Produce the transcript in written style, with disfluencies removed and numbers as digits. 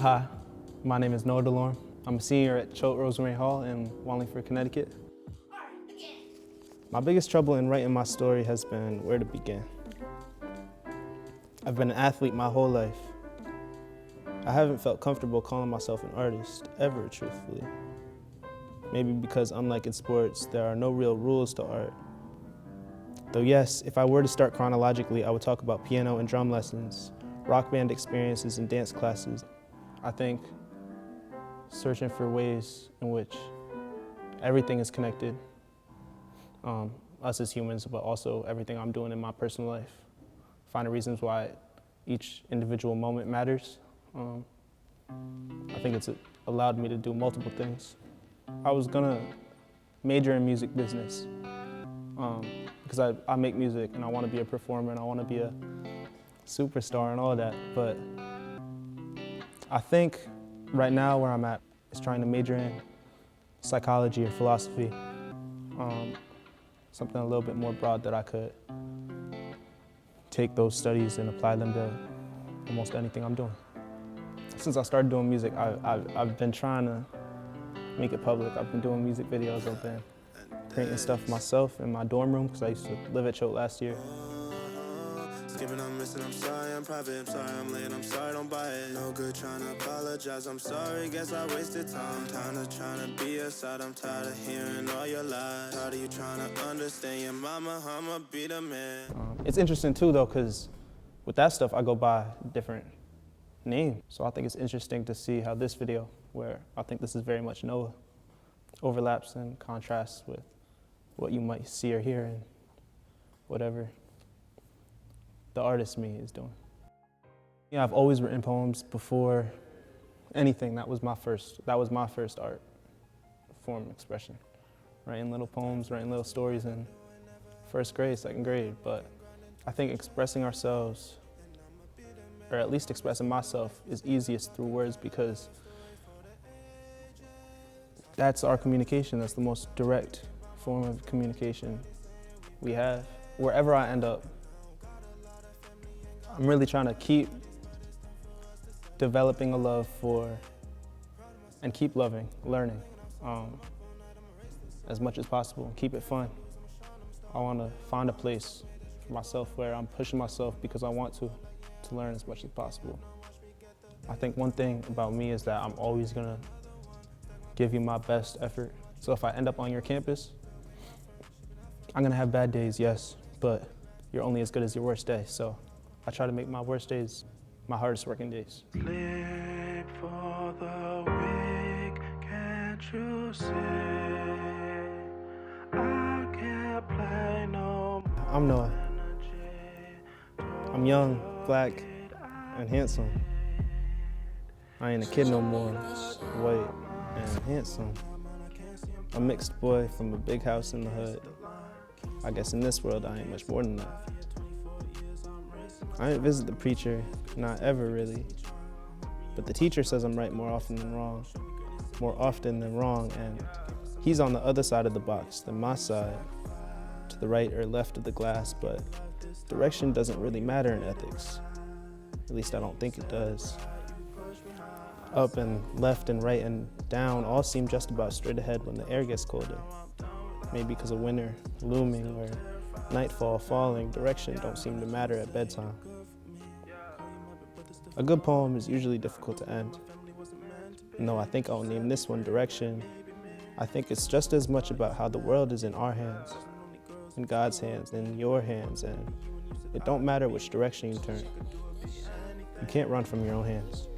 Hi, my name is Delorme. I'm a senior at Choate Rosemary Hall in Wallingford, Connecticut. My biggest trouble in writing my story has been where to begin. I've been an athlete my whole life. I haven't felt comfortable calling myself an artist, ever, truthfully. Maybe because, unlike in sports, there are no real rules to art. Though yes, if I were to start chronologically, I would talk about piano and drum lessons, rock band experiences, and dance classes. I think searching for ways in which everything is connected, us as humans, but also everything I'm doing in my personal life, finding reasons why each individual moment matters. I think it's allowed me to do multiple things. I was gonna major in music business because I make music and I want to be a performer and I want to be a superstar and all that, but I think right now where I'm at is trying to major in psychology or philosophy, something a little bit more broad that I could take those studies and apply them to almost anything I'm doing. Since I started doing music, I've been trying to make it public. I've been doing music videos, I've been painting stuff myself in my dorm room because I used to live at Choate last year. Skipping, I'm missing, I'm sorry, I'm private, I'm sorry, I'm late, I'm sorry, don't buy it. No good trying to apologize, I'm sorry, guess I wasted time. Trying to be a side, I'm tired of hearing all your lies. Tired of you trying to understand your mama, I'ma be the man. It's interesting too though, because with that stuff, I go by a different name. So I think it's interesting to see how this video, where I think this is very much Noah, overlaps and contrasts with what you might see or hear in whatever the artist me is doing. Yeah, I've always written poems before anything. That was my first art form expression. Writing little poems, writing little stories in first grade, second grade. But I think expressing ourselves, or at least expressing myself, is easiest through words because that's our communication. That's the most direct form of communication we have. Wherever I end up, I'm really trying to keep developing a love for, and keep loving, learning as much as possible, keep it fun. I want to find a place for myself where I'm pushing myself because I want to learn as much as possible. I think one thing about me is that I'm always gonna give you my best effort. So if I end up on your campus, I'm gonna have bad days, yes, but you're only as good as your worst day. So I try to make my worst days my hardest working days. Sleep for the weak, can't you see? I can't play no more. I'm Noah. I'm young, black, and handsome. I ain't a kid no more, white and handsome. A mixed boy from a big house in the hood. I guess in this world I ain't much more than that. I didn't visit the preacher, not ever really. But the teacher says I'm right more often than wrong, and he's on the other side of the box than my side, to the right or left of the glass, but direction doesn't really matter in ethics. At least I don't think it does. Up and left and right and down all seem just about straight ahead when the air gets colder. Maybe because of winter looming or nightfall falling, direction don't seem to matter at bedtime. A good poem is usually difficult to end. And though I think I'll name this one Direction, I think it's just as much about how the world is in our hands, in God's hands, in your hands, and it don't matter which direction you turn. You can't run from your own hands.